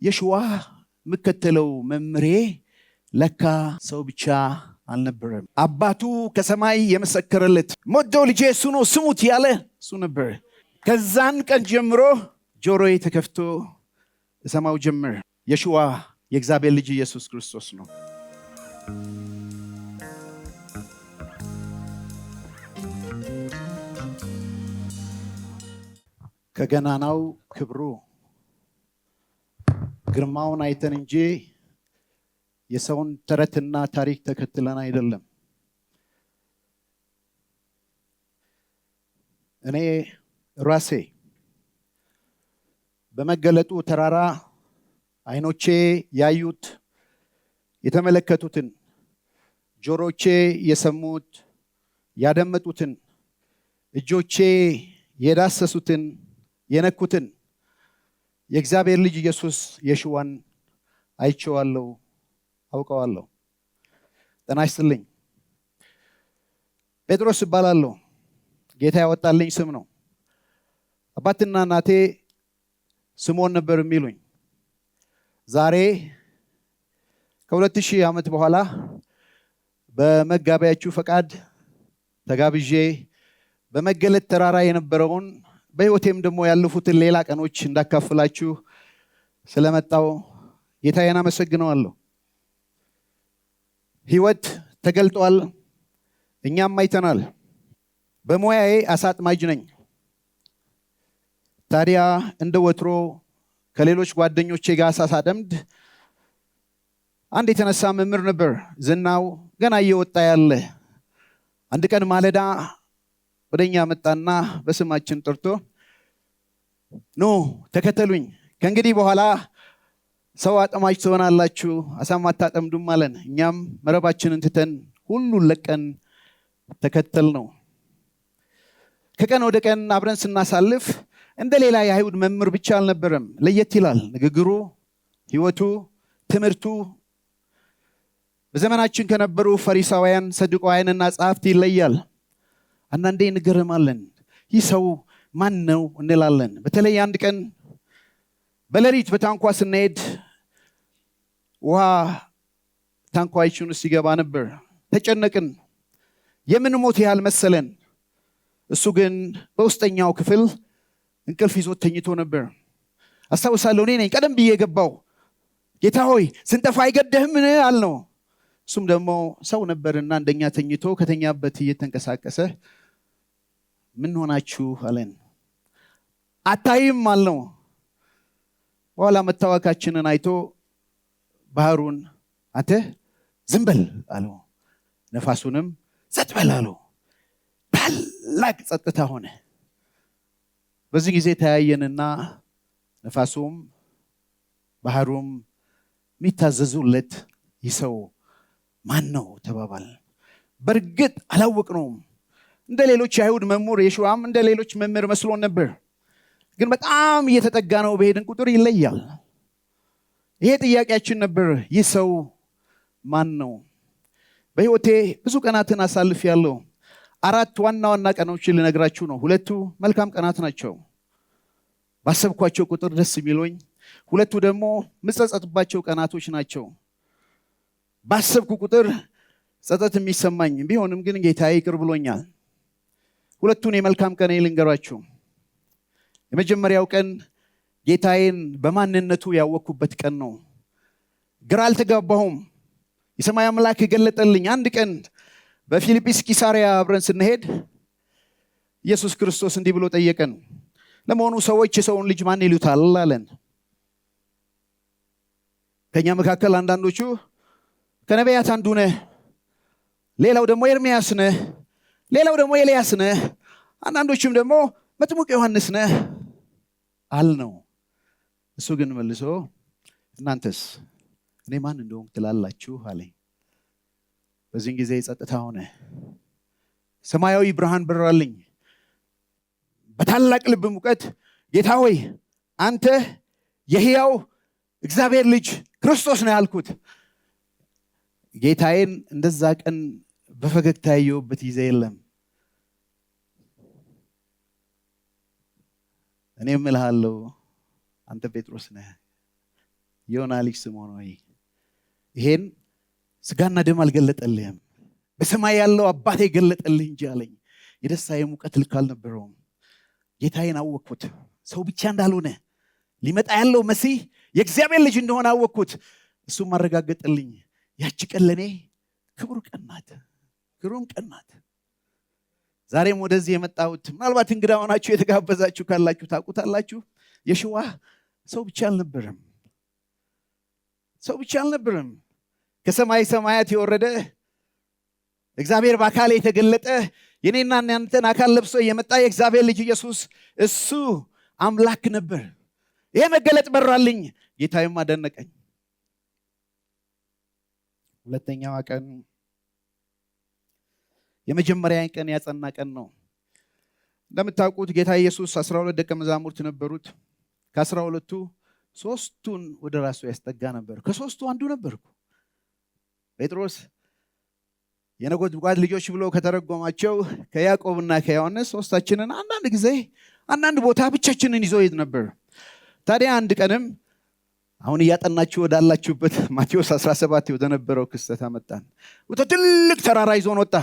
የሽዋ ምከተለው መምሬ ለካ ሰው ብቻ አልነበረም። አባቱ ከሰማይ የመሰከረለት ሞደው ልጄ እሱ ነው ስሙት ያለ እሱ ነበር። ከዛን ቀን ጀምሮ ጆሮዬ ተከፍቶ እሰማው ጀመር። የሽዋ የእግዚአብሔር ልጅ ኢየሱስ ክርስቶስ ነው። ከገናናው ክብሩ ግርማውን አይተን እንጂ የሰውን ተረትና ታሪክ ተከትለን አይደለም። እኔ ራሴ በመገለጡ ተራራ አይኖቼ ያዩት የተመለከቱትን ጆሮቼ የሰሙት ያደመጡትን እጆቼ የዳሰሱትን የነኩትን የእግዚአብሔር ልጅ ኢየሱስ የሽዋን አይቼዋለሁ፣ አውቀዋለሁ። ጤና ይስጥልኝ። ጴጥሮስ እባላለሁ። ጌታ ያወጣልኝ ስም ነው። አባትና እናቴ ስምዖን ነበር የሚሉኝ። ዛሬ ከ2000 ዓመት በኋላ በመጋቢያችሁ ፈቃድ ተጋብዤ በመገለጥ ተራራ የነበረውን በህይወቴም ደግሞ ያለፉትን ሌላ ቀኖች እንዳካፍላችሁ ስለመጣው ጌታዬን አመሰግነዋለሁ። ህይወት ተገልጧል፣ እኛም አይተናል። በሙያዬ አሳ አጥማጅ ነኝ። ታዲያ እንደ ወትሮ ከሌሎች ጓደኞቼ ጋር አሳ ሳጠምድ አንድ የተነሳ መምህር ነበር። ዝናው ገና እየወጣ ያለ። አንድ ቀን ማለዳ ወደኛ መጣና በስማችን ጠርቶ ኑ ተከተሉኝ፣ ከእንግዲህ በኋላ ሰው አጥማጅ ትሆናላችሁ፣ አሳም አታጠምዱም አለን። እኛም መረባችንን ትተን ሁሉን ለቀን ተከተል ነው። ከቀን ወደ ቀን አብረን ስናሳልፍ እንደ ሌላ የአይሁድ መምህር ብቻ አልነበረም። ለየት ይላል ንግግሩ፣ ህይወቱ፣ ትምህርቱ በዘመናችን ከነበሩ ፈሪሳውያን፣ ሰዱቃውያንና ጸሐፍት ይለያል። አንዳንዴ እንገረማለን። ይህ ሰው ማን ነው እንላለን። በተለይ አንድ ቀን በሌሊት በታንኳ ስንሄድ ውሃ ታንኳይችን ውስጥ ይገባ ነበር። ተጨነቅን። የምንሞት ያህል መሰለን። እሱ ግን በውስጠኛው ክፍል እንቅልፍ ይዞት ተኝቶ ነበር። አስታውሳለሁ፣ እኔ ነኝ ቀደም ብዬ የገባው። ጌታ ሆይ ስንጠፋ አይገደህምን አልነው። እሱም ደግሞ ሰው ነበርና እንደኛ ተኝቶ ከተኛበት እየተንቀሳቀሰ ምን ሆናችሁ አለን። አታይም አልነው። በኋላ መታወካችንን አይቶ ባህሩን አንተ ዝም በል አለው፣ ነፋሱንም ጸጥ በል አለው። ታላቅ ጸጥታ ሆነ። በዚህ ጊዜ ተያየንና ነፋሱም ባህሩም የሚታዘዙለት ይህ ሰው ማን ነው ተባባል። በእርግጥ አላወቅነውም። እንደ ሌሎች የአይሁድ መምህር የሽዋም እንደ ሌሎች መምህር መስሎን ነበር። ግን በጣም እየተጠጋ ነው በሄድን ቁጥር ይለያል። ይሄ ጥያቄያችን ነበር፣ ይህ ሰው ማን ነው? በህይወቴ ብዙ ቀናትን አሳልፌያለሁ። 4 ዋና ዋና ቀኖችን ልነግራችሁ ነው። 2ቱ መልካም ቀናት ናቸው፣ ባሰብኳቸው ቁጥር ደስ የሚሉኝ። 2ቱ ደግሞ ምጸጸትባቸው ቀናቶች ናቸው፣ ባሰብኩ ቁጥር ጸጸት የሚሰማኝ ቢሆንም ግን ጌታዬ ይቅር ብሎኛል። 2ቱን የመልካም ቀን ልንገራችሁ። የመጀመሪያው ቀን ጌታዬን በማንነቱ ያወቅኩበት ቀን ነው። ግራ አልተጋባሁም። የሰማይ አምላክ ገለጠልኝ። አንድ ቀን በፊልጵስ ቂሳሪያ አብረን ስንሄድ ኢየሱስ ክርስቶስ እንዲህ ብሎ ጠየቀን፣ ለመሆኑ ሰዎች የሰውን ልጅ ማን ይሉታል አለን። ከኛ መካከል አንዳንዶቹ ከነቢያት አንዱ ነህ፣ ሌላው ደግሞ ኤርምያስ ነህ፣ ሌላው ደግሞ ኤልያስ ነህ፣ አንዳንዶቹም ደግሞ መጥምቁ ዮሐንስ ነህ አልነው። እሱ ግን መልሶ እናንተስ እኔ ማን እንደሆንኩ ትላላችሁ አለኝ። በዚህ ጊዜ ጸጥታ ሆነ። ሰማያዊ ብርሃን በራልኝ። በታላቅ ልብ ሙቀት ጌታ ሆይ አንተ የሕያው እግዚአብሔር ልጅ ክርስቶስ ነህ አልኩት። ጌታዬን እንደዛ ቀን በፈገግታ ያየሁበት ጊዜ የለም። እኔ እምልሃለሁ አንተ ጴጥሮስ ነህ፣ ዮና ልጅ ስምዖን ሆይ ይሄን ስጋና ደም አልገለጠልህም በሰማይ ያለው አባቴ ገለጠልህ እንጂ አለኝ። የደስታዬ ሙቀት ልክ አልነበረውም። ጌታዬን አወቅኩት። ሰው ብቻ እንዳልሆነ ሊመጣ ያለው መሲህ የእግዚአብሔር ልጅ እንደሆነ አወቅኩት። እሱም አረጋገጠልኝ። ያቺ ቀን ለኔ ክብሩ ቀን ናት፣ ግሩም ቀን ናት። ዛሬም ወደዚህ የመጣሁት ምናልባት እንግዳ ሆናችሁ የተጋበዛችሁ ካላችሁ ታውቁታላችሁ። የሽዋህ ሰው ብቻ አልነበረም። ሰው ብቻ አልነበረም። ከሰማይ ሰማያት የወረደ እግዚአብሔር በአካል የተገለጠ የኔና እናንተን አካል ለብሶ የመጣ የእግዚአብሔር ልጅ ኢየሱስ እሱ አምላክ ነበር። ይሄ መገለጥ በራልኝ። ጌታዬም አደነቀኝ። ሁለተኛዋ ቀን የመጀመሪያ ቀን ያጸና ቀን ነው። እንደምታውቁት ጌታ ኢየሱስ 12 ደቀ መዛሙርት ነበሩት። ከ12ቱ 3ቱን ወደ ራሱ ያስጠጋ ነበር። ከ3ቱ አንዱ ነበርኩ። ጴጥሮስ የነጎድጓድ ልጆች ብሎ ከተረጎማቸው ከያዕቆብና ከዮሐንስ ሶስታችንን አንዳንድ ጊዜ አንዳንድ ቦታ ብቻችንን ይዞ ይሄድ ነበር። ታዲያ አንድ ቀንም አሁን እያጠናችሁ ወዳላችሁበት ማቴዎስ 17 ወደ ነበረው ክስተት አመጣን። ወደ ትልቅ ተራራ ይዞን ወጣ።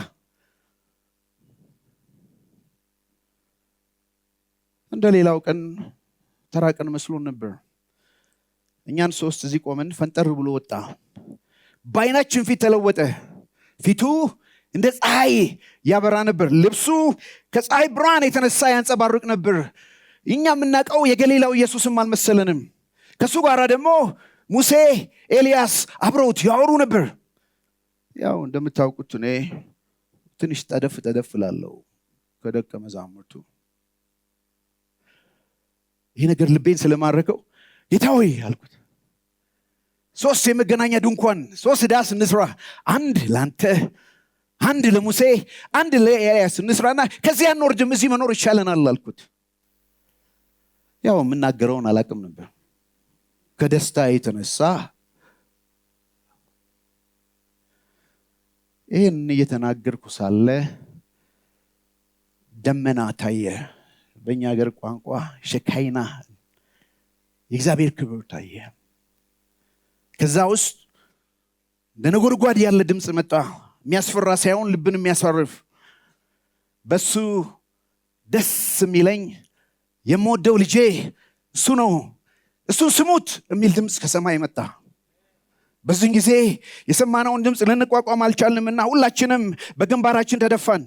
እንደ ሌላው ቀን ተራ ቀን መስሎን ነበር። እኛን 3 እዚህ ቆመን ፈንጠር ብሎ ወጣ። በዓይናችን ፊት ተለወጠ። ፊቱ እንደ ፀሐይ ያበራ ነበር። ልብሱ ከፀሐይ ብርሃን የተነሳ ያንጸባርቅ ነበር። እኛ የምናውቀው የገሊላው ኢየሱስም አልመሰለንም። ከሱ ጋር ደግሞ ሙሴ፣ ኤልያስ አብረውት ያወሩ ነበር። ያው እንደምታውቁት እኔ ትንሽ ጠደፍ እላለሁ ከደቀ መዛሙርቱ። ይሄ ነገር ልቤን ስለማረከው ጌታ ሆይ አልኩት፣ 3 የመገናኛ ድንኳን 3 ዳስ እንስራ፣ አንድ ላንተ፣ አንድ ለሙሴ፣ አንድ ለኤልያስ እንስራና ከዚያ እንወርድም፣ እዚህ መኖር ይቻለናል አልኩት። ያው የምናገረውን አላቅም ነበር። ከደስታ የተነሳ ይህን እየተናገርኩ ሳለ ደመና ታየ። በእኛ ሀገር ቋንቋ ሸካይና የእግዚአብሔር ክብር ታየ። ከዛ ውስጥ እንደ ነጎድጓድ ያለ ድምፅ መጣ። የሚያስፈራ ሳይሆን ልብን የሚያሳርፍ፣ በሱ ደስ የሚለኝ የምወደው ልጄ እሱ ነው፣ እሱን ስሙት የሚል ድምፅ ከሰማይ መጣ። በዚህ ጊዜ የሰማነውን ድምፅ ልንቋቋም አልቻልንምና ሁላችንም በግንባራችን ተደፋን።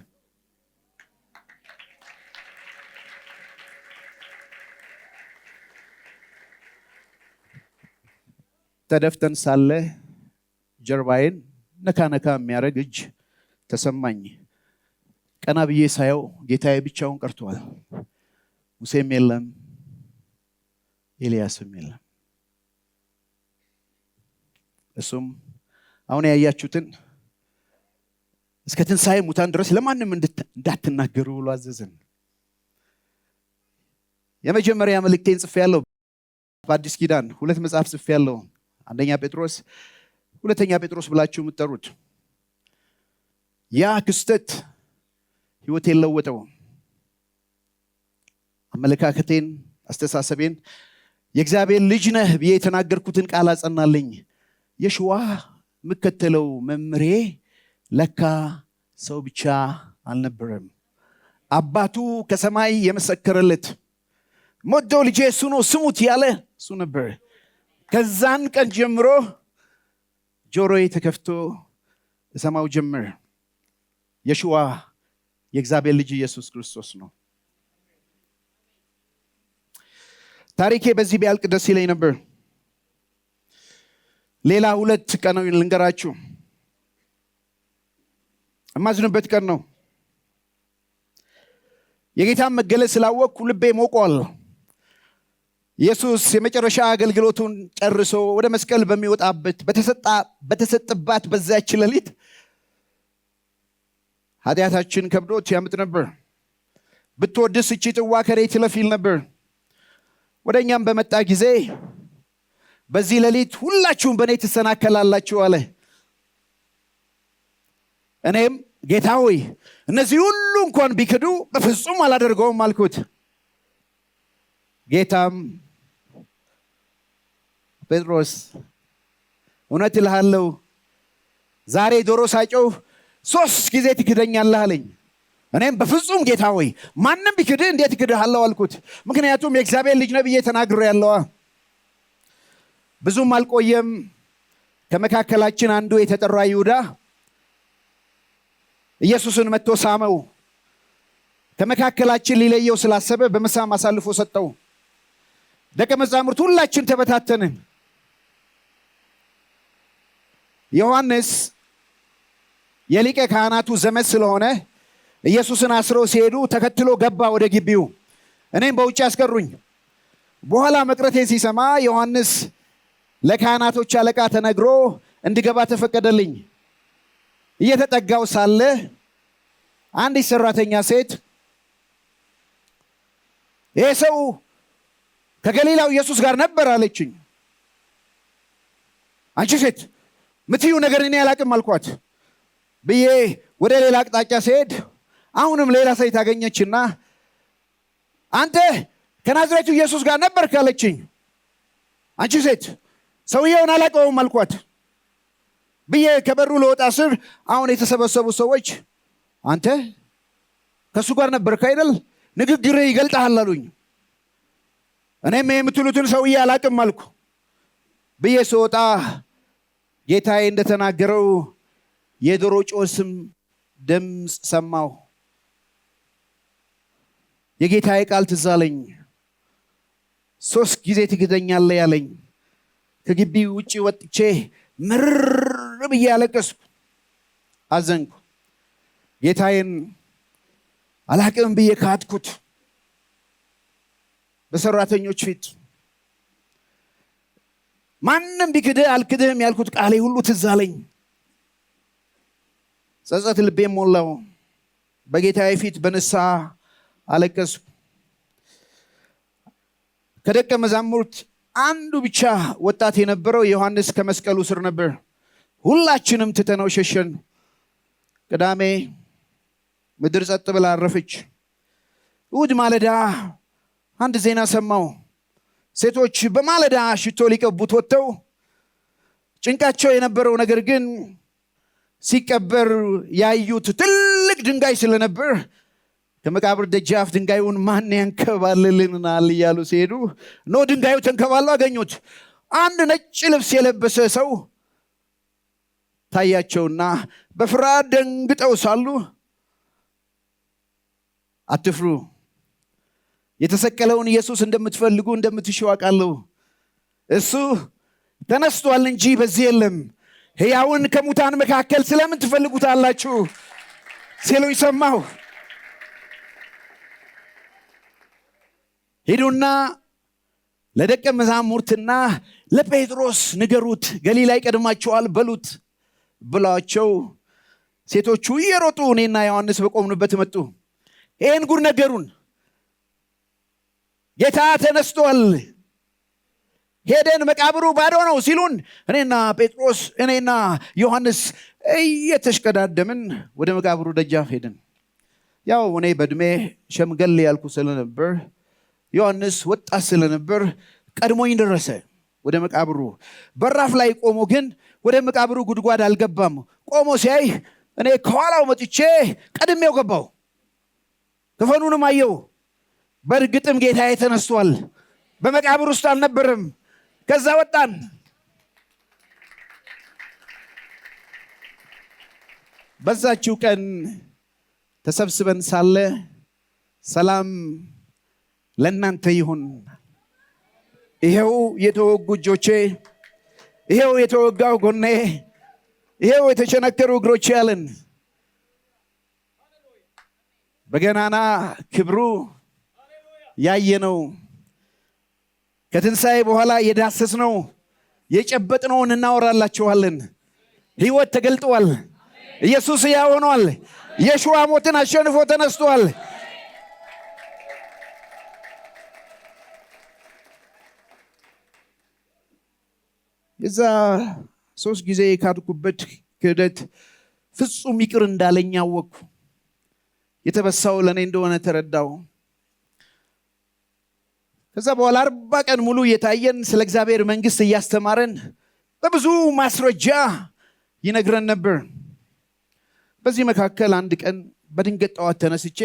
ተደፍተን ሳለ ጀርባዬን ነካ የሚያደርግ እጅ ተሰማኝ። ቀና ብዬ ሳየው ጌታዬ ብቻውን ቀርቷል። ሙሴም የለም፣ ኤልያስም የለም። እሱም አሁን ያያችሁትን እስከ ትንሣኤ ሙታን ድረስ ለማንም እንዳትናገሩ ብሎ አዘዘን። የመጀመሪያ መልእክቴን ጽፌያለሁ። በአዲስ ኪዳን 2 መጽሐፍ ጽፌያለሁ። አንደኛ ጴጥሮስ፣ ሁለተኛ ጴጥሮስ ብላችሁ የምትጠሩት። ያ ክስተት ህይወቴን ለወጠው። አመለካከቴን፣ አስተሳሰቤን የእግዚአብሔር ልጅ ነህ ብዬ የተናገርኩትን ቃል አጸናልኝ። የሽዋህ የምከተለው መምሬ ለካ ሰው ብቻ አልነበረም። አባቱ ከሰማይ የመሰከረለት ሞደው ልጄ እሱ ነው ስሙት ያለ እሱ ነበር። ከዛን ቀን ጀምሮ ጆሮዬ ተከፍቶ ሰማው ጀመር። የሽዋህ የእግዚአብሔር ልጅ ኢየሱስ ክርስቶስ ነው። ታሪኬ በዚህ ቢያልቅ ደስ ይለኝ ነበር። ሌላ 2 ቀን ልንገራችሁ። የማዝንበት ቀን ነው። የጌታን መገለጥ ስላወቅኩ ልቤ ሞቋል። ኢየሱስ የመጨረሻ አገልግሎቱን ጨርሶ ወደ መስቀል በሚወጣበት በተሰጠባት በዛች ሌሊት ኃጢአታችን ከብዶት ያምጥ ነበር። ብትወድስ እቺ ጽዋ ከኔ ትለፍ ይል ነበር። ወደኛም በመጣ ጊዜ በዚህ ሌሊት ሁላችሁም በእኔ ትሰናከላላችሁ አለ። እኔም ጌታ ሆይ እነዚህ ሁሉ እንኳን ቢክዱ በፍጹም አላደርገውም አልኩት። ጌታም ጴጥሮስ እውነት እልሃለሁ ዛሬ ዶሮ ሳይጮህ 3 ጊዜ ትክደኛለህ አለኝ። እኔም በፍጹም ጌታ ሆይ ማንም ቢክድህ እንዴት እክድሃለሁ አልኩት። ምክንያቱም የእግዚአብሔር ልጅ ነህ ብዬ ተናግሬአለሁ። ብዙም አልቆየም። ከመካከላችን አንዱ የተጠራ ይሁዳ ኢየሱስን መጥቶ ሳመው። ከመካከላችን ሊለየው ስላሰበ በመሳም አሳልፎ ሰጠው። ደቀ መዛሙርት ሁላችን ተበታተንን። ዮሐንስ የሊቀ ካህናቱ ዘመድ ስለሆነ ኢየሱስን አስረው ሲሄዱ ተከትሎ ገባ ወደ ግቢው። እኔም በውጭ አስቀሩኝ። በኋላ መቅረቴን ሲሰማ ዮሐንስ ለካህናቶች አለቃ ተነግሮ እንድገባ ተፈቀደልኝ። እየተጠጋው ሳለ አንዲት ሰራተኛ ሴት ይሄ ሰው ከገሊላው ኢየሱስ ጋር ነበር አለችኝ። አንቺ ሴት ምትዩ ነገር እኔ አላቅም አልኳት ብዬ ወደ ሌላ አቅጣጫ ሲሄድ አሁንም ሌላ ሴት አገኘችና አንተ ከናዝሬቱ ኢየሱስ ጋር ነበርክ አለችኝ። አንቺ ሴት ሰውየውን አላቀውም አልኳት ብዬ ከበሩ ለወጣ ስር አሁን የተሰበሰቡ ሰዎች አንተ ከሱ ጋር ነበርክ አይደል? ንግግርህ ይገልጣል አሉኝ። እኔም የምትሉትን ሰውዬ አላቅም አልኩ ብዬ ስወጣ ጌታዬ እንደተናገረው የዶሮ ጮስም ድምፅ ሰማሁ። የጌታዬ ቃል ትዝ አለኝ። 3 ጊዜ ትክደኛለህ ያለኝ። ከግቢ ውጪ ወጥቼ ምርር ብዬ አለቀስኩ፣ አዘንኩ። ጌታዬን አላቅም ብዬ ካድኩት በሰራተኞች ፊት። ማንም ቢክድህ አልክድህም ያልኩት ቃሌ ሁሉ ትዝ አለኝ። ጸጸት ልቤን ሞላው። በጌታዬ ፊት በንስሐ አለቀስኩ። ከደቀ መዛሙርት አንዱ ብቻ ወጣት የነበረው ዮሐንስ ከመስቀሉ ስር ነበር። ሁላችንም ትተነው ሸሸን። ቅዳሜ ምድር ጸጥ ብላ አረፈች። እሑድ ማለዳ አንድ ዜና ሰማው። ሴቶች በማለዳ ሽቶ ሊቀቡት ወጥተው ጭንቃቸው የነበረው ነገር ግን ሲቀበር ያዩት ትልቅ ድንጋይ ስለነበር ከመቃብር ደጃፍ ድንጋዩን ማን ያንከባልልናል እያሉ ሲሄዱ ድንጋዩ ተንከባሎ አገኙት። አንድ ነጭ ልብስ የለበሰ ሰው ታያቸውና በፍርሃት ደንግጠው ሳሉ አትፍሩ፣ የተሰቀለውን ኢየሱስ እንደምትፈልጉ እንደምትሹ አውቃለሁ። እሱ ተነስቷል እንጂ በዚህ የለም። ሕያውን ከሙታን መካከል ስለምን ትፈልጉታላችሁ ሲሉኝ ሰማሁ። ሂዱና ለደቀ መዛሙርትና ለጴጥሮስ ንገሩት፣ ገሊላ ይቀድማቸዋል በሉት ብሏቸው ሴቶቹ እየሮጡ እኔና ዮሐንስ በቆምንበት መጡ። ይህን ጉድ ነገሩን። ጌታ ተነስቷል፣ ሄደን መቃብሩ ባዶ ነው ሲሉን እኔና ጴጥሮስ እኔና ዮሐንስ እየተሽቀዳደምን ወደ መቃብሩ ደጃፍ ሄድን። ያው እኔ በእድሜ ሸምገል ያልኩ ስለነበር ዮሐንስ ወጣት ስለነበር ቀድሞኝ ደረሰ። ወደ መቃብሩ በራፍ ላይ ቆሞ ግን ወደ መቃብሩ ጉድጓድ አልገባም። ቆሞ ሲያይ እኔ ከኋላው መጥቼ ቀድሜው ገባው። ከፈኑንም አየው። በእርግጥም ጌታዬ ተነስቷል፣ በመቃብር ውስጥ አልነበረም። ከዛ ወጣን። በዛችው ቀን ተሰብስበን ሳለ ሰላም ለእናንተ ይሁን፣ ይሄው የተወጉ እጆቼ፣ ይሄው የተወጋው ጎኔ፣ ይሄው የተቸነከሩ እግሮቼ ያለን በገናና ክብሩ ያየነው ከትንሣኤ በኋላ የዳሰስነው የጨበጥነውን እናወራላችኋለን። ሕይወት ተገልጧል። ኢየሱስ ሕያው ሆኗል። የሽዋ ሞትን አሸንፎ ተነስቷል። የዛ 3 ጊዜ ካድኩበት ክህደት ፍጹም ይቅር እንዳለኝ አወቅኩ። የተበሳው ለእኔ እንደሆነ ተረዳው። ከዛ በኋላ 40 ቀን ሙሉ እየታየን ስለ እግዚአብሔር መንግስት እያስተማረን በብዙ ማስረጃ ይነግረን ነበር። በዚህ መካከል አንድ ቀን በድንገት ጠዋት ተነስቼ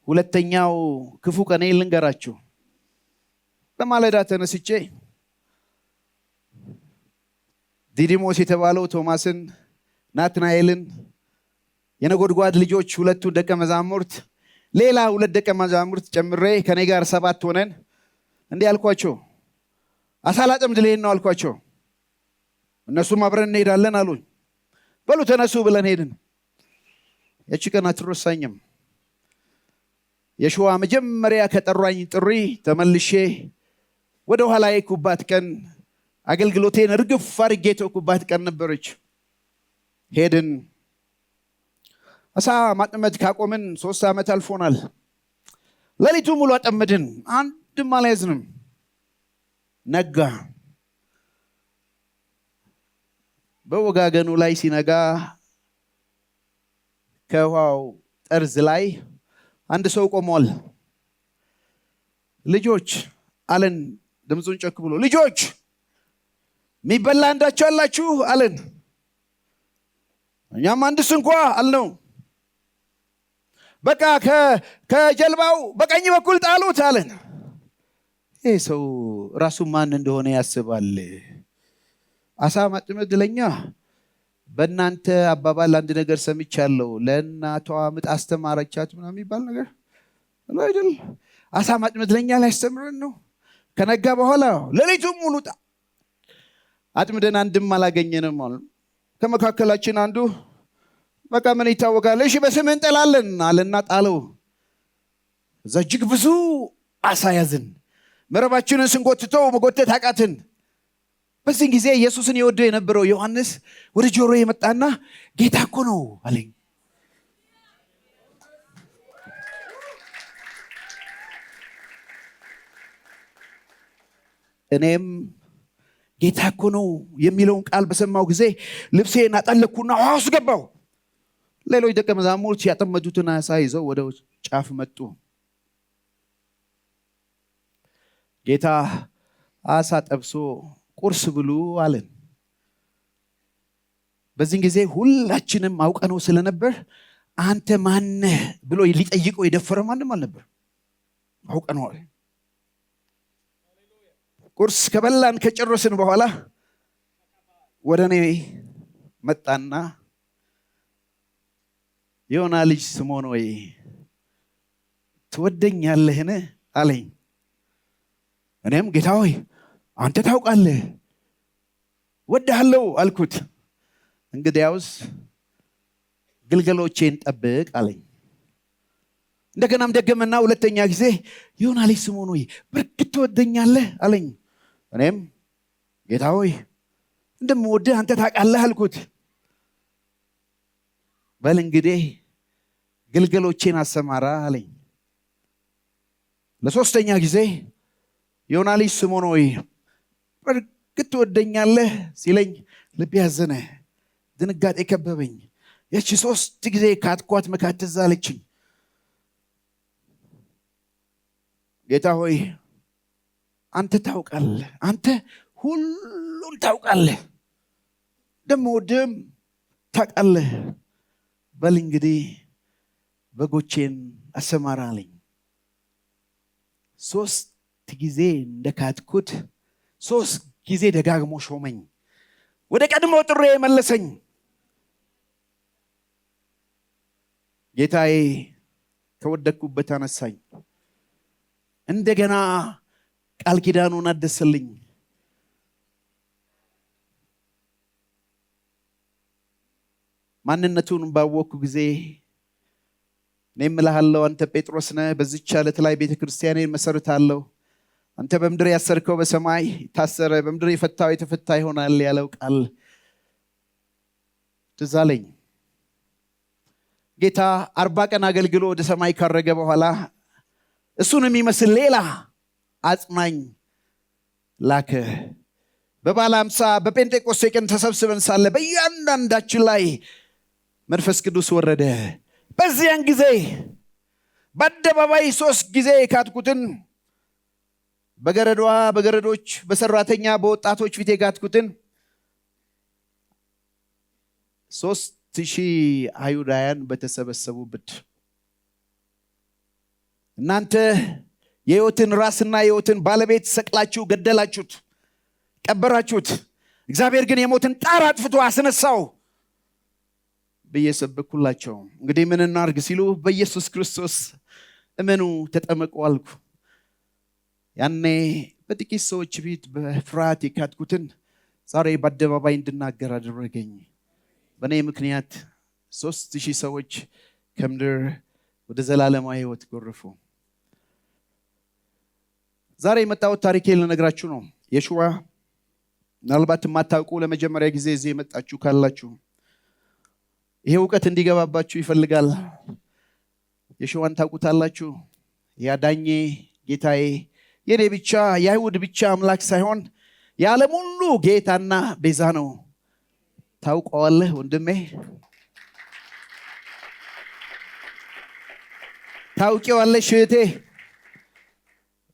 ሁለተኛው ክፉ ቀኔ ልንገራችሁ። በማለዳ ተነስቼ ዲዲሞስ የተባለው ቶማስን፣ ናትናኤልን፣ የነጎድጓድ ልጆች ሁለቱ ደቀ መዛሙርት፣ ሌላ 2 ደቀ መዛሙርት ጨምሬ ከኔ ጋር 7 ሆነን እንዲህ አልኳቸው፣ አሳ ላጠምድ ልሄድ ነው አልኳቸው። እነሱም አብረን እንሄዳለን አሉኝ። በሉ ተነሱ ብለን ሄድን። ያቺ ቀን አትረሳኝም። የሸዋ መጀመሪያ ከጠራኝ ጥሪ ተመልሼ ወደ ኋላ የኩባት ቀን፣ አገልግሎቴን እርግፍ አድርጌ ተውኩባት ቀን ነበረች። ሄድን። አሳ ማጥመድ ካቆምን 3 ዓመት አልፎናል። ሌሊቱ ሙሉ አጠመድን፣ አንድም አልያዝንም። ነጋ። በወጋገኑ ላይ ሲነጋ ከውሃው ጠርዝ ላይ አንድ ሰው ቆሟል። ልጆች አለን፣ ድምፁን ጮክ ብሎ ልጆች የሚበላ አንዳች አላችሁ አለን። እኛም አንድስ እንኳ አልነው። በቃ ከጀልባው በቀኝ በኩል ጣሉት አለን። ይህ ሰው ራሱ ማን እንደሆነ ያስባል። አሳ ማጥመድ ለኛ በእናንተ አባባል አንድ ነገር ሰምቻለሁ፣ ለእናቷ ምጥ አስተማረቻት ምናምን የሚባል ነገር አይደል? አሳ ማጥመድ ለኛ ሊያስተምረን ነው። ከነጋ በኋላ ሌሊቱን ሙሉ አጥምደን አንድም አላገኘንም አሉ። ከመካከላችን አንዱ በቃ ምን ይታወቃል፣ እሺ በስምህ እንጥላለን አለና ጣለው። እዛ እጅግ ብዙ አሳ ያዝን። መረባችንን ስንጎትተው መጎተት አቃትን። በዚህ ጊዜ ኢየሱስን ይወደው የነበረው ዮሐንስ ወደ ጆሮ የመጣና ጌታ እኮ ነው አለኝ። እኔም ጌታ እኮ ነው የሚለውን ቃል በሰማው ጊዜ ልብሴን አጠለቅኩና ውሃ ውስጥ ገባሁ። ሌሎች ደቀ መዛሙርት ያጠመዱትን አሳ ይዘው ወደ ጫፍ መጡ። ጌታ አሳ ጠብሶ ቁርስ ብሉ አለን። በዚህ ጊዜ ሁላችንም አውቀነው ስለነበር አንተ ማነህ ብሎ ሊጠይቀው የደፈረ ማንም አልነበር። አውቀነዋል። ቁርስ ከበላን ከጨረስን በኋላ ወደ እኔ መጣና ዮና ልጅ ስምዖን ወይ ትወደኛለህን አለኝ። እኔም ጌታ ሆይ አንተ ታውቃለህ ወድሃለሁ አልኩት። እንግዲያውስ ግልገሎቼን ጠብቅ አለኝ። እንደገናም ደገመና ሁለተኛ ጊዜ ዮና ልጅ ስምዖን ወይ በርግጥ ትወደኛለህ አለኝ። እኔም ጌታ ሆይ እንደምወድህ አንተ ታውቃለህ አልኩት። በል እንግዲህ ግልገሎቼን አሰማራ አለኝ። ለሶስተኛ ጊዜ ዮና ልጅ ስምዖን ወይ በርግጥ ትወደኛለህ ሲለኝ ልቤ ያዘነ፣ ድንጋጤ ከበበኝ። ያቺ 3 ጊዜ ካትኳት መካት ትዝ አለችኝ። ጌታ ሆይ አንተ ታውቃለህ፣ አንተ ሁሉን ታውቃለህ፣ እንደምወድህም ታውቃለህ። በል እንግዲህ በጎቼን አሰማራ አለኝ። 3 ጊዜ እንደካትኩት 3 ጊዜ ደጋግሞ ሾመኝ፣ ወደ ቀድሞ ጥሬ መለሰኝ። ጌታዬ ከወደቅኩበት አነሳኝ፣ እንደገና ቃል ኪዳኑን አደሰልኝ። ማንነቱን ባወቅኩ ጊዜ እኔም እልሃለሁ አንተ ጴጥሮስ ነህ፣ በዚህች ዓለት ላይ ቤተክርስቲያኔን መሰርታለሁ፣ አንተ በምድር ያሰርከው በሰማይ ታሰረ፣ በምድር የፈታው የተፈታ ይሆናል ያለው ቃል ትዝ አለኝ። ጌታ 40 ቀን አገልግሎ ወደ ሰማይ ካረገ በኋላ እሱን የሚመስል ሌላ አጽናኝ ላከ። በበዓለ ሃምሳ በጴንጤቆስጤ ቀን ተሰብስበን ሳለ በእያንዳንዳችን ላይ መንፈስ ቅዱስ ወረደ። በዚያን ጊዜ በአደባባይ 3 ጊዜ የካድኩትን በገረዶች በሰራተኛ በወጣቶች ፊት የካድኩትን 3000 አይሁዳውያን በተሰበሰቡበት እናንተ የሕይወትን ራስና የሕይወትን ባለቤት ሰቅላችሁ ገደላችሁት፣ ቀበራችሁት። እግዚአብሔር ግን የሞትን ጣር አጥፍቶ አስነሳው ብዬ ሰበኩላቸው። እንግዲህ ምን እናርግ ሲሉ በኢየሱስ ክርስቶስ እመኑ ተጠመቁ አልኩ። ያኔ በጥቂት ሰዎች ፊት በፍርሃት የካድኩትን ዛሬ በአደባባይ እንድናገር አደረገኝ። በእኔ ምክንያት 3000 ሰዎች ከምድር ወደ ዘላለማዊ ሕይወት ጎረፉ። ዛሬ የመጣሁት ታሪኬን ልነግራችሁ ነው። የሽዋ ምናልባት የማታውቁ ለመጀመሪያ ጊዜ እዚህ የመጣችሁ ካላችሁ ይሄ ዕውቀት እንዲገባባችሁ ይፈልጋል። የሽዋን ታውቁታላችሁ። ያዳኜ ጌታዬ የኔ ብቻ የአይሁድ ብቻ አምላክ ሳይሆን የዓለም ሁሉ ጌታና ቤዛ ነው። ታውቀዋለህ ወንድሜ? ታውቂዋለሽ እህቴ?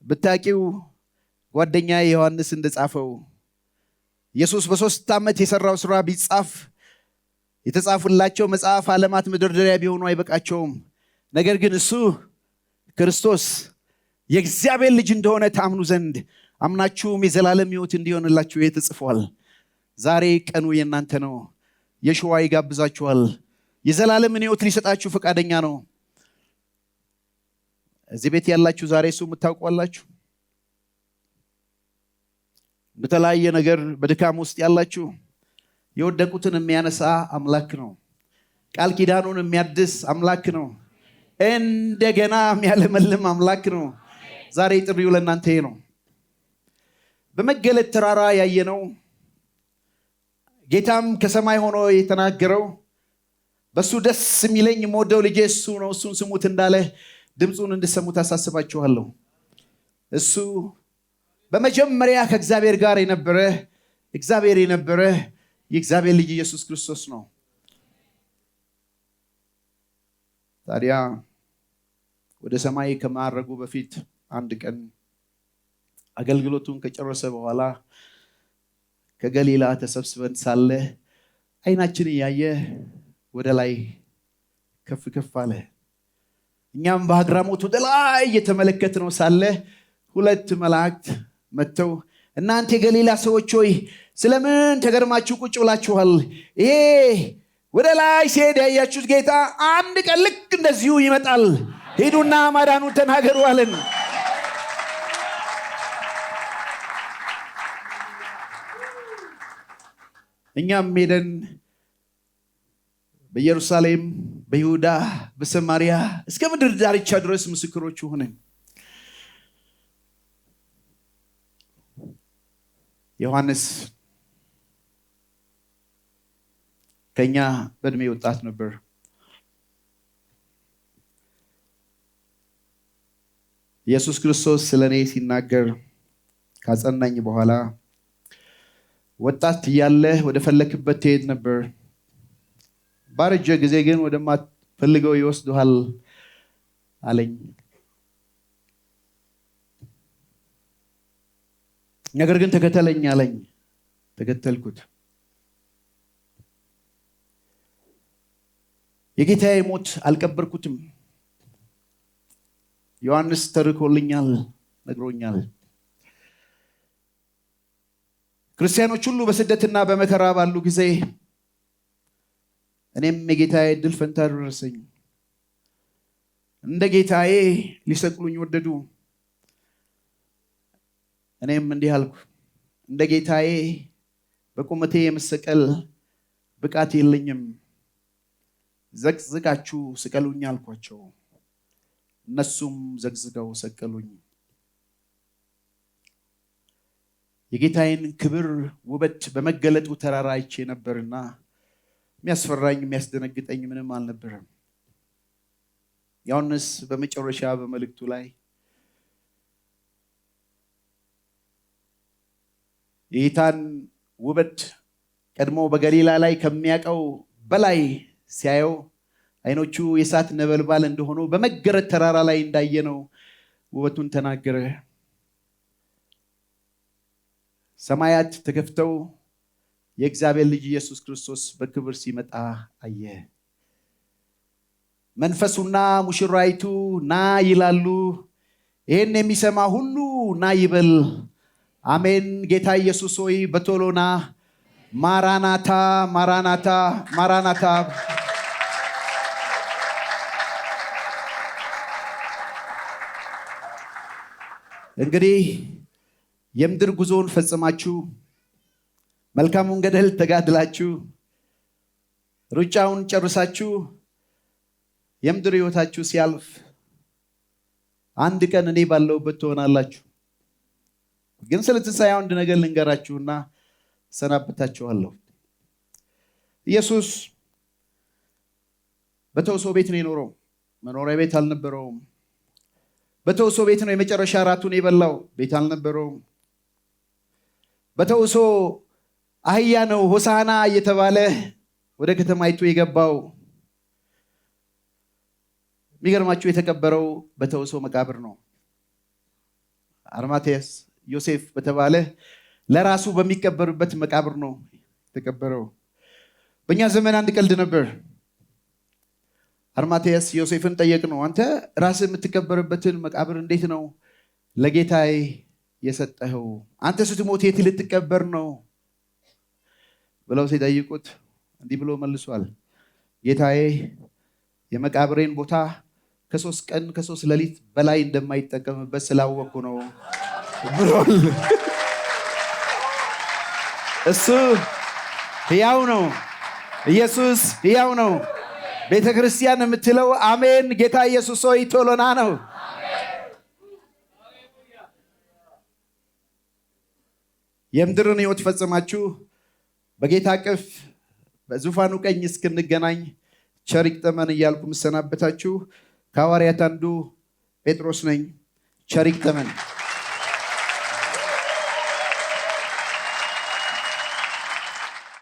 ብታቂው ጓደኛ ዮሐንስ እንደጻፈው ኢየሱስ በ3 ዓመት የሰራው ስራ ቢጻፍ የተጻፉላቸው መጽሐፍ ዓለማት መደርደሪያ ቢሆኑ አይበቃቸውም። ነገር ግን እሱ ክርስቶስ የእግዚአብሔር ልጅ እንደሆነ ታምኑ ዘንድ አምናችሁም የዘላለም ሕይወት እንዲሆንላችሁ ተጽፏል። ዛሬ ቀኑ የእናንተ ነው። የሽዋ ይጋብዛችኋል። የዘላለምን ሕይወት ሊሰጣችሁ ፈቃደኛ ነው። እዚህ ቤት ያላችሁ ዛሬ እሱ የምታውቋላችሁ። በተለያየ ነገር በድካም ውስጥ ያላችሁ የወደቁትን የሚያነሳ አምላክ ነው። ቃል ኪዳኑን የሚያድስ አምላክ ነው። እንደገና የሚያለመልም አምላክ ነው። ዛሬ ጥሪው ለእናንተ ነው። በመገለጥ ተራራ ያየነው ጌታም ከሰማይ ሆኖ የተናገረው በሱ ደስ የሚለኝ የምወደው ልጄ እሱ ነው፣ እሱን ስሙት እንዳለ ድምፁን እንድሰሙት አሳስባችኋለሁ። እሱ በመጀመሪያ ከእግዚአብሔር ጋር የነበረ እግዚአብሔር የነበረ የእግዚአብሔር ልጅ ኢየሱስ ክርስቶስ ነው። ታዲያ ወደ ሰማይ ከማረጉ በፊት አንድ ቀን አገልግሎቱን ከጨረሰ በኋላ ከገሊላ ተሰብስበን ሳለ አይናችን እያየ ወደ ላይ ከፍ ከፍ አለ። እኛም በአግራሞት ወደ ላይ እየተመለከትነው ሳለ 2 መላእክት መጥተው እናንተ የገሊላ ሰዎች ሆይ ስለምን ተገርማችሁ ቁጭ ብላችኋል? ይሄ ወደ ላይ ሲሄድ ያያችሁት ጌታ አንድ ቀን ልክ እንደዚሁ ይመጣል። ሄዱና ማዳኑን ተናገሩ አለን። እኛም ሄደን በኢየሩሳሌም፣ በይሁዳ፣ በሰማሪያ እስከ ምድር ዳርቻ ድረስ ምስክሮች ሆነን ዮሐንስ ከኛ በእድሜ ወጣት ነበር። ኢየሱስ ክርስቶስ ስለኔ ሲናገር ካጸናኝ በኋላ ወጣት እያለህ ወደ ፈለክበት ትሄድ ነበር፣ ባረጀ ጊዜ ግን ወደማትፈልገው ይወስዱሃል አለኝ። ነገር ግን ተከተለኝ አለኝ። ተከተልኩት። የጌታዬ ሞት አልቀበርኩትም። ዮሐንስ ተርኮልኛል፣ ነግሮኛል። ክርስቲያኖች ሁሉ በስደትና በመከራ ባሉ ጊዜ እኔም የጌታዬ ዕድል ፈንታ ደረሰኝ። እንደ ጌታዬ ሊሰቅሉኝ ወደዱ። እኔም እንዲህ አልኩ፣ እንደ ጌታዬ በቁመቴ የመሰቀል ብቃት የለኝም፣ ዘቅዝቃችሁ ስቀሉኝ አልኳቸው። እነሱም ዘቅዝቀው ሰቀሉኝ። የጌታዬን ክብር ውበት በመገለጡ ተራራ አይቼ ነበርና የሚያስፈራኝ የሚያስደነግጠኝ ምንም አልነበረም። ዮሐንስ በመጨረሻ በመልእክቱ ላይ የጌታን ውበት ቀድሞ በገሊላ ላይ ከሚያውቀው በላይ ሲያየው አይኖቹ የእሳት ነበልባል እንደሆኑ በመገረድ ተራራ ላይ እንዳየነው ውበቱን ተናገረ። ሰማያት ተከፍተው የእግዚአብሔር ልጅ ኢየሱስ ክርስቶስ በክብር ሲመጣ አየ። መንፈሱና ሙሽራይቱ ና ይላሉ። ይሄን የሚሰማ ሁሉ ና ይበል። አሜን። ጌታ ኢየሱስ ሆይ በቶሎና ማራናታ ማራናታ ማራናታ። እንግዲህ የምድር ጉዞን ፈጽማችሁ መልካሙን ገድል ተጋድላችሁ ሩጫውን ጨርሳችሁ የምድር ሕይወታችሁ ሲያልፍ አንድ ቀን እኔ ባለሁበት ትሆናላችሁ። ግን ስለ ትንሣኤው አንድ ነገር ልንገራችሁና ሰናበታችኋለሁ። ኢየሱስ በተውሶ ቤት ነው የኖረው። መኖሪያ ቤት አልነበረውም። በተውሶ ቤት ነው የመጨረሻ ራቱን የበላው። ቤት አልነበረውም። በተውሶ አህያ ነው ሆሳና እየተባለ ወደ ከተማይቱ የገባው። የሚገርማችሁ የተቀበረው በተውሶ መቃብር ነው። አርማቴስ ዮሴፍ በተባለ ለራሱ በሚቀበርበት መቃብር ነው የተቀበረው። በእኛ ዘመን አንድ ቀልድ ነበር። አርማቴስ ዮሴፍን ጠየቅነው፣ አንተ ራስህ የምትቀበርበትን መቃብር እንዴት ነው ለጌታዬ የሰጠኸው? አንተ ስትሞት የት ልትቀበር ነው ብለው ሲጠይቁት እንዲህ ብሎ መልሷል። ጌታዬ የመቃብሬን ቦታ ከ3 ቀን ከ3 ሌሊት በላይ እንደማይጠቀምበት ስላወቅኩ ነው ብሏል። እሱ ሕያው ነው። ኢየሱስ ሕያው ነው። ቤተክርስቲያን የምትለው አሜን ጌታ ኢየሱስ ሆይ ቶሎና ነው። የምድርን ሕይወት ፈጽማችሁ በጌታ ቅፍ በዙፋኑ ቀኝ እስክንገናኝ ቸር ይግጠመን እያልኩ ምሰናበታችሁ ከሐዋርያት አንዱ ጴጥሮስ ነኝ። ቸር ይግጠመን።